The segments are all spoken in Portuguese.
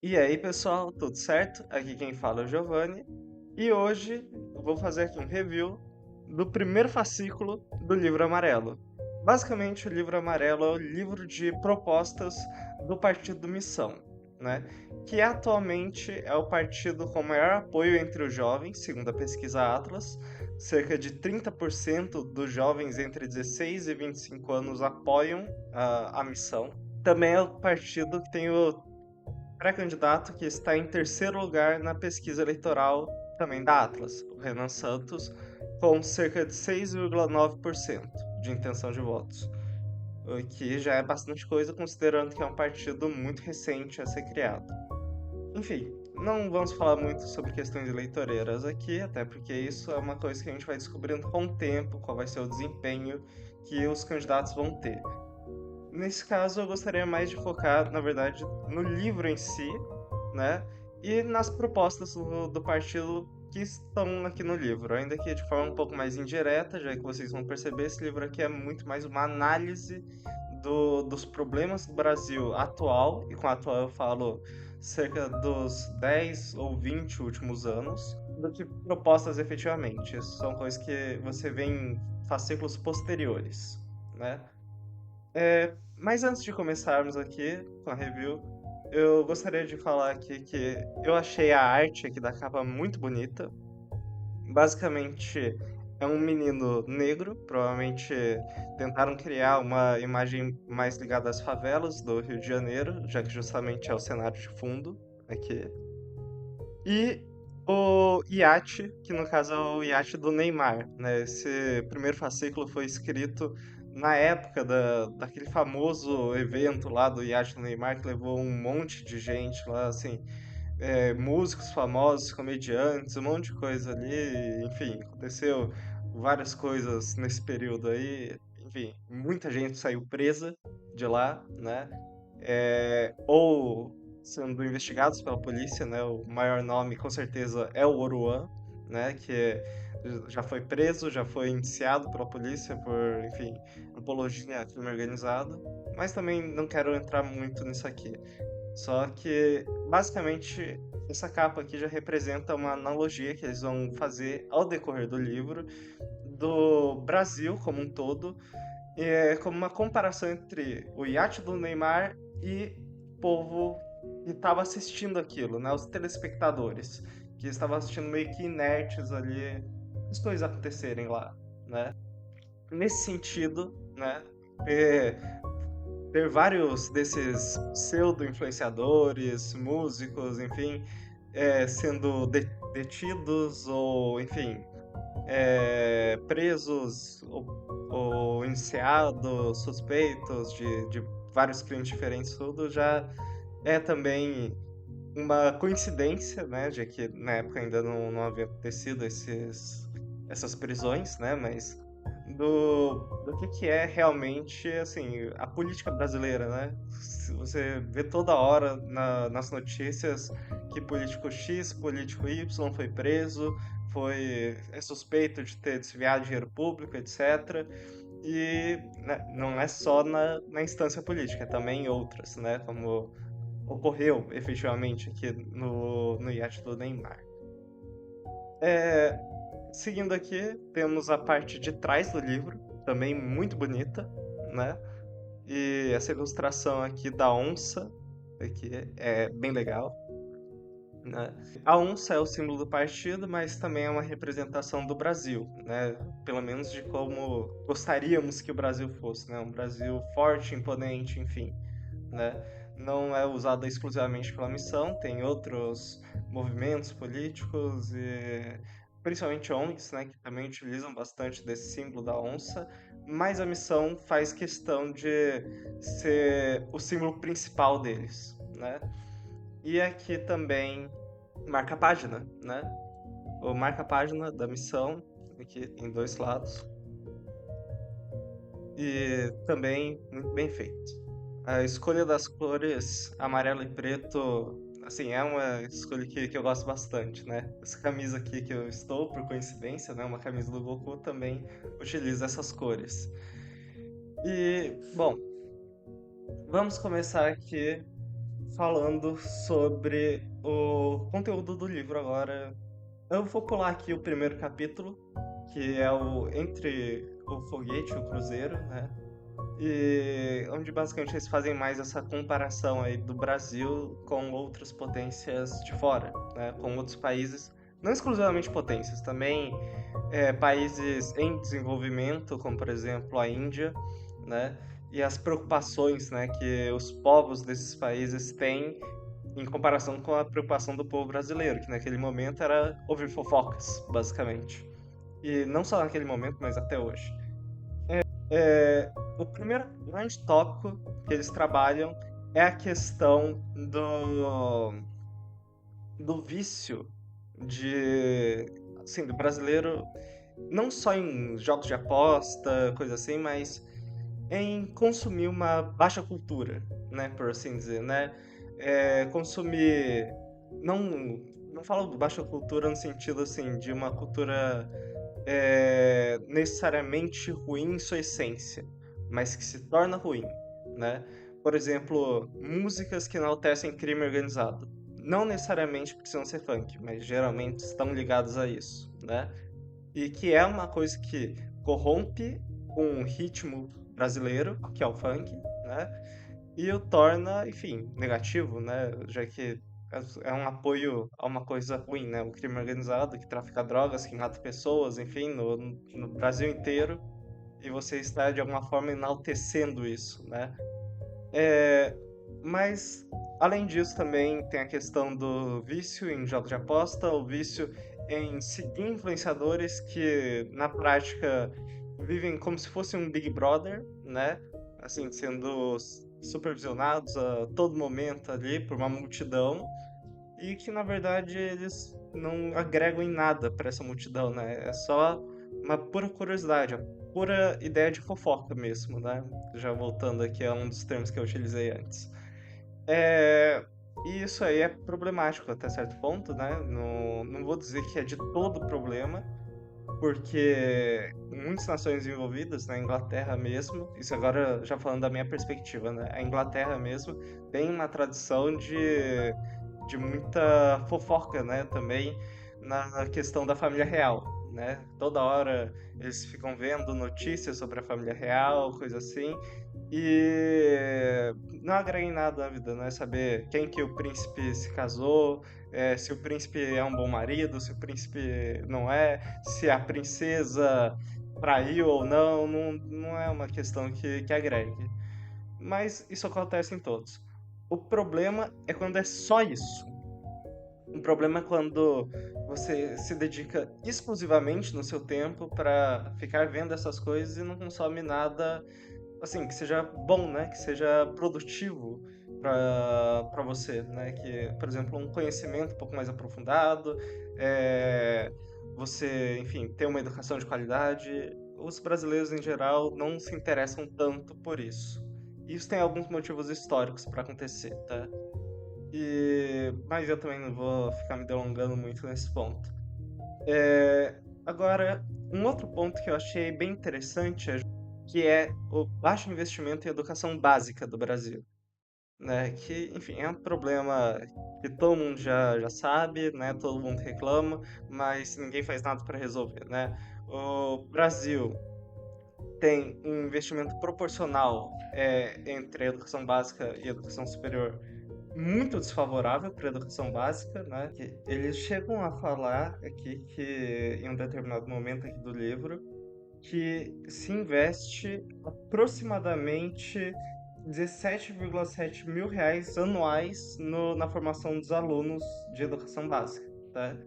E aí, pessoal, tudo certo? Aqui quem fala é o Giovanni. E hoje eu vou fazer aqui um review do primeiro fascículo do Livro Amarelo. Basicamente, o Livro Amarelo é o livro de propostas do Partido Missão, né? Que atualmente é o partido com maior apoio entre os jovens, segundo a pesquisa Atlas. Cerca de 30% dos jovens entre 16 e 25 anos apoiam a missão. Também é o partido que tem o pré-candidato que está em terceiro lugar na pesquisa eleitoral também da Atlas, o Renan Santos, com cerca de 6,9% de intenção de votos, o que já é bastante coisa considerando que é um partido muito recente a ser criado. Enfim, não vamos falar muito sobre questões eleitoreiras aqui, até porque isso é uma coisa que a gente vai descobrindo com o tempo, qual vai ser o desempenho que os candidatos vão ter. Nesse caso, eu gostaria mais de focar, na verdade, no livro em si, né? E nas propostas do partido que estão aqui no livro, ainda que de forma um pouco mais indireta, já que vocês vão perceber, esse livro aqui é muito mais uma análise dos problemas do Brasil atual, e com atual eu falo cerca dos 10 ou 20 últimos anos, do que propostas efetivamente. Isso são coisas que você vê em fascículos posteriores, né? Mas antes de começarmos aqui com a review, eu gostaria de falar aqui que eu achei a arte aqui da capa muito bonita. Basicamente, é um menino negro, provavelmente tentaram criar uma imagem mais ligada às favelas do Rio de Janeiro, já que justamente é o cenário de fundo aqui. E o iate, que no caso é o iate do Neymar, né? Esse primeiro fascículo foi escrito na época daquele famoso evento lá do iate do Neymar, que levou um monte de gente lá, assim, músicos famosos, comediantes, um monte de coisa ali, enfim, aconteceu várias coisas nesse período aí, enfim, muita gente saiu presa de lá, né? Ou sendo investigados pela polícia, né? O maior nome com certeza é o Oruan, né? Que já foi preso, já foi indiciado pela polícia por, enfim, apologia a crime organizado. Mas também não quero entrar muito nisso aqui. Só que, basicamente, essa capa aqui já representa uma analogia que eles vão fazer ao decorrer do livro do Brasil como um todo, como uma comparação entre o iate do Neymar e o povo que estava assistindo aquilo, né? Os telespectadores, que estavam assistindo meio que inertes ali, as coisas acontecerem lá, né? Nesse sentido, né? Ter, ter vários desses pseudo-influenciadores, músicos, enfim, sendo detidos ou, enfim, presos ou indiciados, suspeitos de vários crimes diferentes, tudo já é também uma coincidência, né, de que na época ainda não havia acontecido essas prisões, né, mas do que é realmente, assim, a política brasileira, né? Se você vê toda hora nas notícias que político X, político Y foi preso, é suspeito de ter desviado dinheiro público, etc. E né, não é só na instância política, é também em outras, né? Como ocorreu efetivamente aqui no iate do Neymar. É, Seguindo aqui, temos a parte de trás do livro, também muito bonita, né? E essa ilustração aqui da onça, aqui é bem legal, né? A onça é o símbolo do partido, mas também é uma representação do Brasil, né? Pelo menos de como gostaríamos que o Brasil fosse, né? Um Brasil forte, imponente, enfim, né? Não é usada exclusivamente pela missão, tem outros movimentos políticos e principalmente ONGs, né, que também utilizam bastante desse símbolo da onça, mas a missão faz questão de ser o símbolo principal deles, né? E aqui também marca a página, né? O marca a página da missão, aqui em dois lados, e também muito bem feito. A escolha das cores amarelo e preto, assim, é uma escolha que eu gosto bastante, né? Essa camisa aqui que eu estou, por coincidência, né? Uma camisa do Goku também utiliza essas cores. E, bom, vamos começar aqui falando sobre o conteúdo do livro agora. Eu vou pular aqui o primeiro capítulo, que é o Entre o Foguete e o Cruzeiro, né? E onde basicamente eles fazem mais essa comparação aí do Brasil com outras potências de fora, né? Com outros países, não exclusivamente potências, também países em desenvolvimento, como por exemplo a Índia, né? E as preocupações, né, que os povos desses países têm em comparação com a preocupação do povo brasileiro, que naquele momento era ouvir fofocas, basicamente. E não só naquele momento, mas até hoje. O primeiro grande tópico que eles trabalham é a questão do vício de, assim, do brasileiro, não só em jogos de aposta, coisa assim, mas em consumir uma baixa cultura, né, por assim dizer, né? Consumir, não, não falo baixa cultura no sentido assim de uma cultura necessariamente ruim em sua essência, mas que se torna ruim, né? Por exemplo, músicas que enaltecem crime organizado. Não necessariamente precisam ser funk, mas geralmente estão ligados a isso, né? E que é uma coisa que corrompe um ritmo brasileiro, que é o funk, né? E o torna, enfim, negativo, né? Já que é um apoio a uma coisa ruim, né? O crime organizado que trafica drogas, que mata pessoas, enfim, no Brasil inteiro. E você está, de alguma forma, enaltecendo isso, né? É, mas, além disso, também tem a questão do vício em jogos de aposta, o vício em seguir influenciadores que, na prática, vivem como se fosse um Big Brother, né? Assim, sendo supervisionados a todo momento ali por uma multidão e que, na verdade, eles não agregam em nada para essa multidão, né? É só uma pura curiosidade, a pura ideia de fofoca mesmo, né? Já voltando aqui a um dos termos que eu utilizei antes. É, e isso aí é problemático até certo ponto, né? Não vou dizer que é de todo problema, porque muitas nações envolvidas, na Inglaterra mesmo, isso agora já falando da minha perspectiva, né? A Inglaterra mesmo tem uma tradição de muita fofoca, né? Também na questão da família real, né? Toda hora eles ficam vendo notícias sobre a família real, coisa assim, e não agrega em nada na vida, não é saber quem que o príncipe se casou, se o príncipe é um bom marido, se o príncipe não é, se a princesa traiu ou não, não é uma questão que agregue. Mas isso acontece em todos. O problema é quando é só isso. O problema é quando você se dedica exclusivamente no seu tempo para ficar vendo essas coisas e não consome nada assim, que seja bom, né? Que seja produtivo para você, né? Que, por exemplo, um conhecimento um pouco mais aprofundado, é, você, enfim, ter uma educação de qualidade. Os brasileiros, em geral, não se interessam tanto por isso. Isso tem alguns motivos históricos para acontecer, tá? Mas eu também não vou ficar me delongando muito nesse ponto. Agora, um outro ponto que eu achei bem interessante é que é o baixo investimento em educação básica do Brasil, né? Que, enfim, é um problema que todo mundo já sabe, né? Todo mundo reclama, mas ninguém faz nada para resolver, né? O Brasil tem um investimento proporcional entre a educação básica e a educação superior muito desfavorável para a educação básica, né? Que eles chegam a falar aqui que em um determinado momento aqui do livro que se investe aproximadamente 17,7 mil reais anuais na formação dos alunos de educação básica, tá?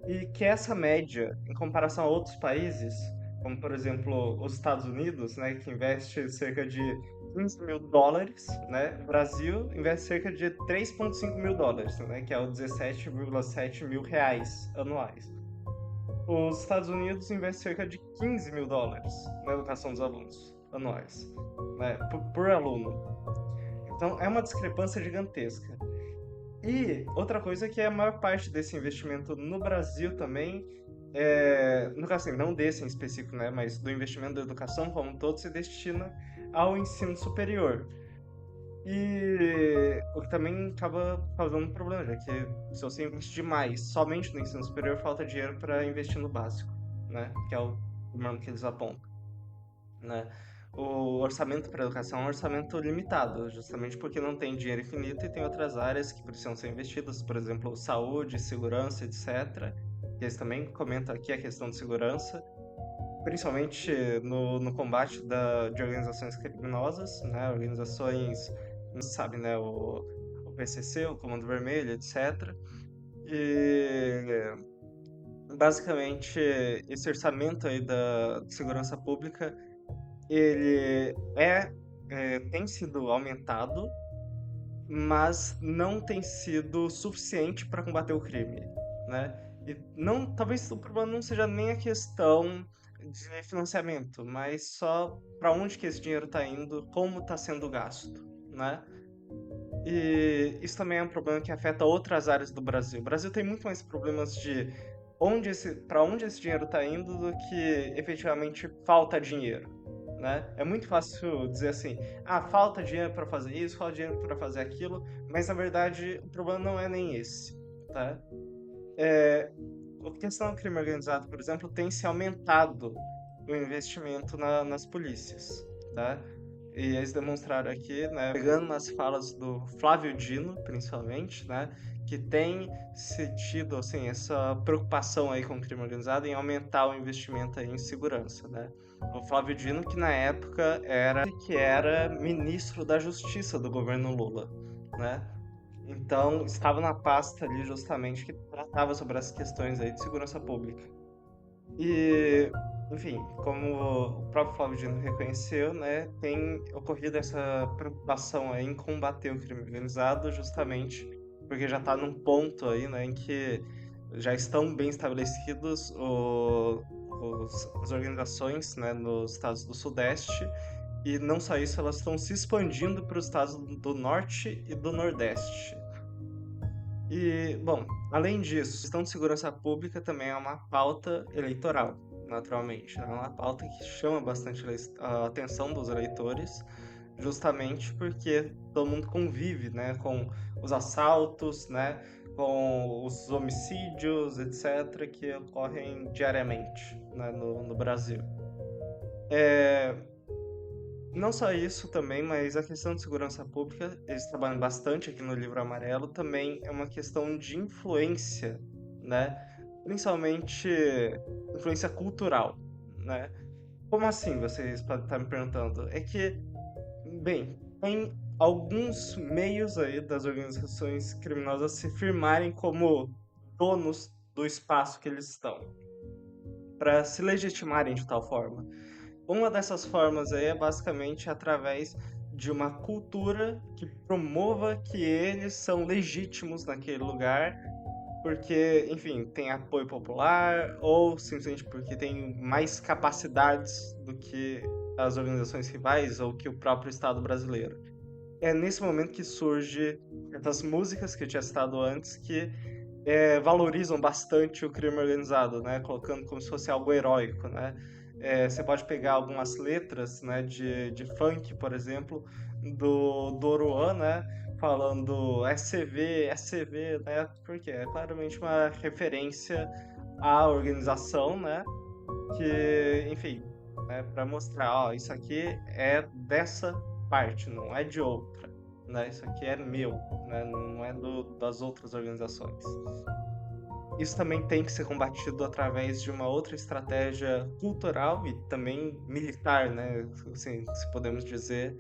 E que essa média, em comparação a outros países, como por exemplo os Estados Unidos, né, que investe cerca de 15 mil dólares, né? O Brasil investe cerca de 3,5 mil dólares, né, que é o 17,7 mil reais anuais. Os Estados Unidos investem cerca de 15 mil dólares na educação dos alunos anuais, né, por aluno. Então é uma discrepância gigantesca. E outra coisa é que a maior parte desse investimento no Brasil também, no caso assim, não desse em específico, né, mas do investimento da educação como um todo, se destina ao ensino superior. E o que também acaba causando um problema, já que se você investir demais somente no ensino superior, falta dinheiro para investir no básico, né? Que é o problema que eles apontam, né? O orçamento para a educação é um orçamento limitado, justamente porque não tem dinheiro infinito e tem outras áreas que precisam ser investidas, por exemplo, saúde, segurança, etc. E eles também comentam aqui a questão de segurança, principalmente no combate de organizações criminosas, né? Organizações, não se sabe, né? O PCC, o Comando Vermelho, etc. E basicamente esse orçamento aí da segurança pública ele tem sido aumentado, mas não tem sido suficiente para combater o crime, né? E não, talvez o problema não seja nem a questão de financiamento, mas só para onde que esse dinheiro está indo, como está sendo gasto, né? E isso também é um problema que afeta outras áreas do Brasil. O Brasil tem muito mais problemas de para onde esse dinheiro está indo do que efetivamente falta dinheiro, né? É muito fácil dizer assim, falta dinheiro para fazer isso, falta dinheiro para fazer aquilo, mas na verdade o problema não é nem esse, tá? A questão do crime organizado, por exemplo, tem se aumentado o investimento nas polícias, tá? E eles demonstraram aqui, né, pegando nas falas do Flávio Dino, principalmente, né, que tem se tido, assim, essa preocupação aí com o crime organizado em aumentar o investimento aí em segurança, né? O Flávio Dino, que na época era ministro da Justiça do governo Lula, né? Então, estava na pasta ali justamente que tratava sobre as questões aí de segurança pública. E, enfim, como o próprio Flávio Dino reconheceu, né, tem ocorrido essa preocupação aí em combater o crime organizado justamente porque já está num ponto aí, né, em que já estão bem estabelecidos as organizações, né, nos estados do Sudeste e não só isso, elas estão se expandindo para os estados do Norte e do Nordeste. E, bom, além disso, a questão de segurança pública também é uma pauta eleitoral, naturalmente. É uma pauta que chama bastante a atenção dos eleitores, justamente porque todo mundo convive, né, com os assaltos, né, com os homicídios, etc., que ocorrem diariamente, né, no Brasil. É, não só isso também, mas a questão de segurança pública, eles trabalham bastante aqui no Livro Amarelo, também é uma questão de influência, né? Principalmente influência cultural, né? Como assim, vocês podem estar me perguntando? É que, bem, tem alguns meios aí das organizações criminosas se firmarem como donos do espaço que eles estão, para se legitimarem de tal forma. Uma dessas formas aí é basicamente através de uma cultura que promova que eles são legítimos naquele lugar, porque, enfim, tem apoio popular ou simplesmente porque tem mais capacidades do que as organizações rivais ou que o próprio Estado brasileiro. É nesse momento que surge essas músicas que eu tinha citado antes, que valorizam bastante o crime organizado, né? Colocando como se fosse algo heróico, né? Você pode pegar algumas letras, né, de funk, por exemplo, do Oruan, né? Falando SCV, SCV, né? Porque é claramente uma referência à organização, né? Que, enfim, né, para mostrar, ó, isso aqui é dessa parte, não é de outra, né? Isso aqui é meu, né? Não é das outras organizações. Isso também tem que ser combatido através de uma outra estratégia cultural e também militar, né? Assim, se podemos dizer,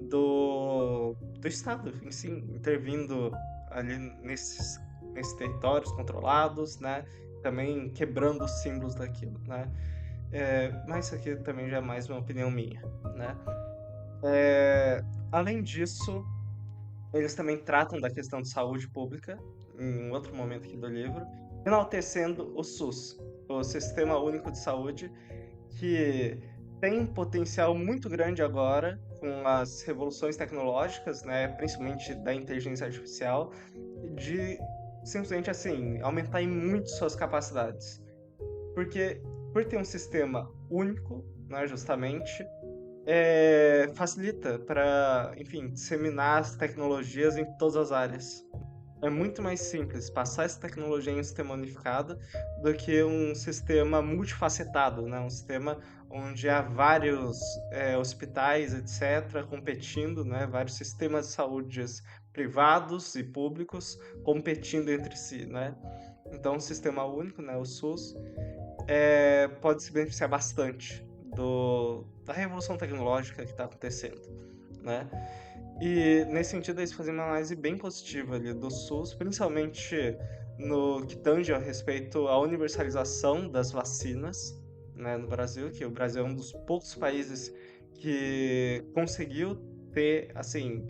do Estado em si, intervindo ali nesses territórios controlados, né? Também quebrando os símbolos daquilo, né? Mas isso aqui também já é mais uma opinião minha, né? Além disso, eles também tratam da questão de saúde pública, em um outro momento aqui do livro, enaltecendo o SUS, o Sistema Único de Saúde, que tem um potencial muito grande agora com as revoluções tecnológicas, né, principalmente da inteligência artificial, de simplesmente assim aumentar em muito suas capacidades, porque por ter um sistema único, né, justamente facilita para, enfim, disseminar as tecnologias em todas as áreas. É muito mais simples passar essa tecnologia em um sistema unificado do que um sistema multifacetado, né? Um sistema onde há vários hospitais, etc., competindo, né? Vários sistemas de saúde privados e públicos competindo entre si, né? Então, um sistema único, né? O SUS, pode se beneficiar bastante da revolução tecnológica que está acontecendo, né? E nesse sentido eles fazem uma análise bem positiva ali do SUS, principalmente no que tange a respeito à universalização das vacinas, né, no Brasil, que o Brasil é um dos poucos países que conseguiu ter, assim,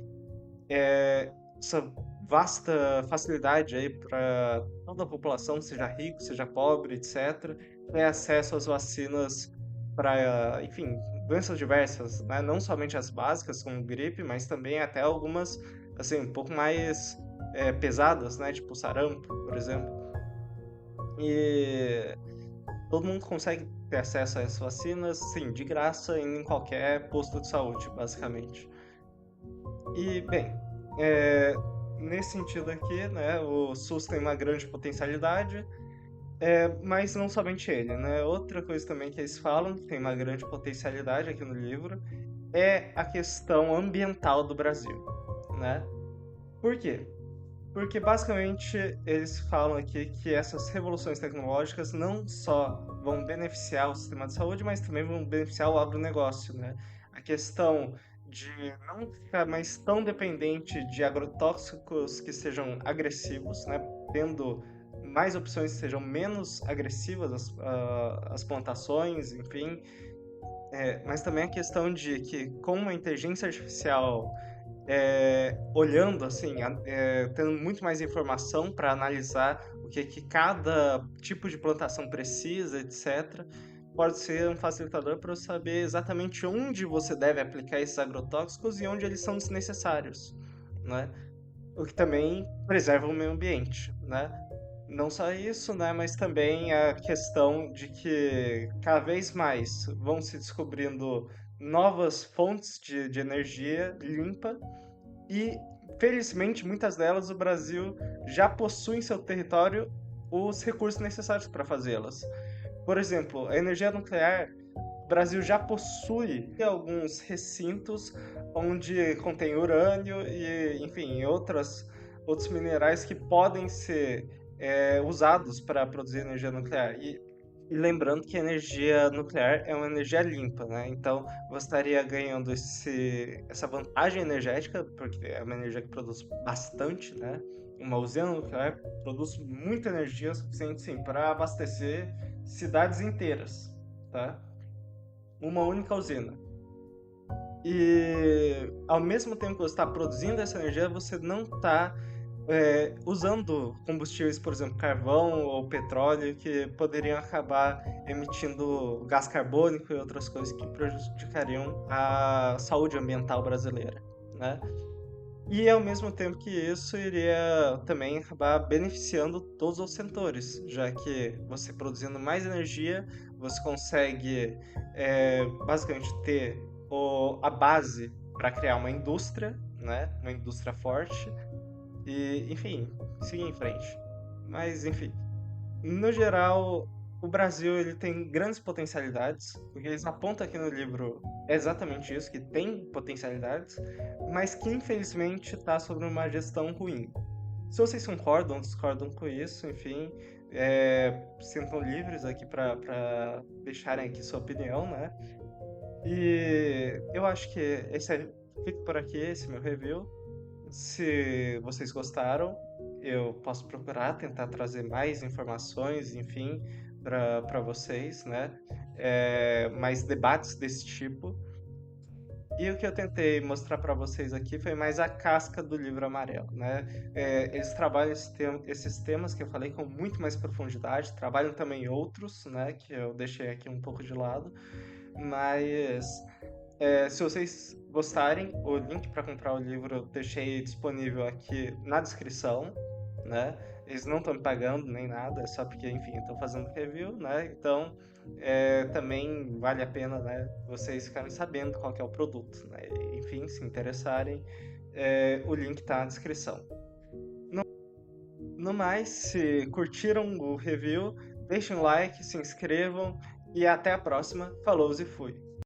essa vasta facilidade aí para toda a população, seja rico, seja pobre, etc., ter acesso às vacinas para, enfim, doenças diversas, né? Não somente as básicas, como gripe, mas também até algumas, assim, um pouco mais pesadas, né? Tipo sarampo, por exemplo. E todo mundo consegue ter acesso a essas vacinas, sim, de graça, em qualquer posto de saúde, basicamente. E, bem, é, nesse sentido aqui, né, o SUS tem uma grande potencialidade, mas não somente ele, né? Outra coisa também que eles falam, que tem uma grande potencialidade aqui no livro, é a questão ambiental do Brasil, né? Por quê? Porque basicamente eles falam aqui que essas revoluções tecnológicas não só vão beneficiar o sistema de saúde, mas também vão beneficiar o agronegócio, né? A questão de não ficar mais tão dependente de agrotóxicos que sejam agressivos, né? Tendo mais opções que sejam menos agressivas as plantações, enfim. Mas também a questão de que com uma inteligência artificial olhando assim, tendo muito mais informação para analisar o que cada tipo de plantação precisa, etc., pode ser um facilitador para eu saber exatamente onde você deve aplicar esses agrotóxicos e onde eles são desnecessários, né? O que também preserva o meio ambiente, né? Não só isso, né, mas também a questão de que cada vez mais vão se descobrindo novas fontes de energia limpa e, felizmente, muitas delas o Brasil já possui em seu território os recursos necessários para fazê-las. Por exemplo, a energia nuclear, o Brasil já possui alguns recintos onde contém urânio e, enfim, outros minerais que podem ser usados para produzir energia nuclear. E lembrando que a energia nuclear é uma energia limpa, né? Então você estaria ganhando essa vantagem energética, porque é uma energia que produz bastante, né? Uma usina nuclear produz muita energia suficiente, sim, para abastecer cidades inteiras, tá? Uma única usina. E ao mesmo tempo que você está produzindo essa energia, você não está usando combustíveis, por exemplo, carvão ou petróleo, que poderiam acabar emitindo gás carbônico e outras coisas que prejudicariam a saúde ambiental brasileira, né? E ao mesmo tempo que isso iria também acabar beneficiando todos os setores, já que você produzindo mais energia, você consegue basicamente ter a base para criar uma indústria, né? Uma indústria forte e, enfim, seguir em frente. Mas, enfim, no geral, o Brasil ele tem grandes potencialidades, porque eles apontam aqui no livro exatamente isso, que tem potencialidades, mas que infelizmente está sobre uma gestão ruim. Se vocês concordam ou discordam com isso, enfim, sintam livres aqui para deixarem aqui sua opinião, né? E eu acho que fica por aqui esse meu review. Se vocês gostaram, eu posso procurar tentar trazer mais informações, enfim, para vocês, né? Mais debates desse tipo. E o que eu tentei mostrar para vocês aqui foi mais a casca do livro amarelo, né? Eles trabalham esses temas que eu falei com muito mais profundidade, trabalham também outros, né? Que eu deixei aqui um pouco de lado, mas se vocês gostarem, o link para comprar o livro eu deixei disponível aqui na descrição, né? Eles não estão me pagando nem nada, é só porque, enfim, eu tô fazendo review, né? Então, também vale a pena, né, vocês ficarem sabendo qual que é o produto, né? Enfim, se interessarem, o link tá na descrição. No mais, se curtiram o review, deixem um like, se inscrevam e até a próxima. Falou e fui!